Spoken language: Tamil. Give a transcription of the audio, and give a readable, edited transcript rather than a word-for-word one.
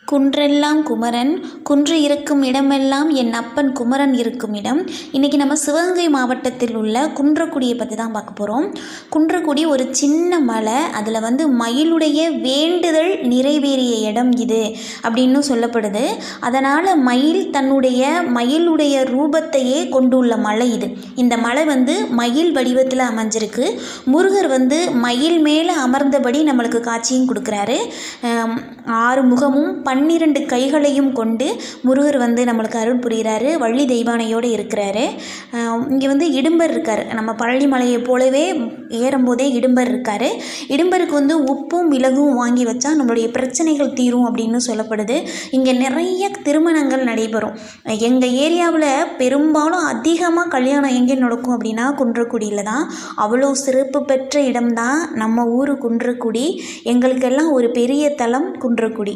குன்றெல்லாம் குமரன் குன்று இருக்கும் இடமெல்லாம் என் அப்பன் குமரன் இருக்கும் இடம். இன்றைக்கி நம்ம சிவகங்கை மாவட்டத்தில் உள்ள குன்றக்குடியை பற்றி தான் பார்க்க போகிறோம். குன்றக்குடி ஒரு சின்ன மலை, அதில் மயிலுடைய வேண்டுதல் நிறைவேறிய இடம் இது அப்படின்னு சொல்லப்படுது. அதனால் மயிலுடைய ரூபத்தையே கொண்டுள்ள மலை இது. இந்த மலை மயில் வடிவத்தில் அமைஞ்சிருக்கு. முருகர் மயில் மேலே அமர்ந்தபடி நம்மளுக்கு காட்சியும் கொடுக்குறாரு. 6 முகமும் 12 கைகளையும் கொண்டு முருகர் நம்மளுக்கு அருள் புரிகிறாரு. வள்ளி தெய்வானையோடு இருக்கிறாரு. இங்கே இடும்பர் இருக்கார். நம்ம பழனி மலையை போலவே ஏறும்போதே இடும்பர் இருக்கார். இடும்பருக்கு உப்பும் மிளகும் வாங்கி வச்சா நம்மளுடைய பிரச்சனைகள் தீரும் அப்படின்னு சொல்லப்படுது. இங்கே நிறைய திருமணங்கள் நடைபெறும். எங்கள் ஏரியாவில் பெரும்பாலும் அதிகமாக கல்யாணம் எங்கே நடக்கும் அப்படின்னா குன்றக்குடியில் தான். அவ்வளோ சிறப்பு பெற்ற இடம்தான் நம்ம ஊர் குன்றக்குடி. எங்களுக்கெல்லாம் ஒரு பெரிய தலம் குன்றக்குடி.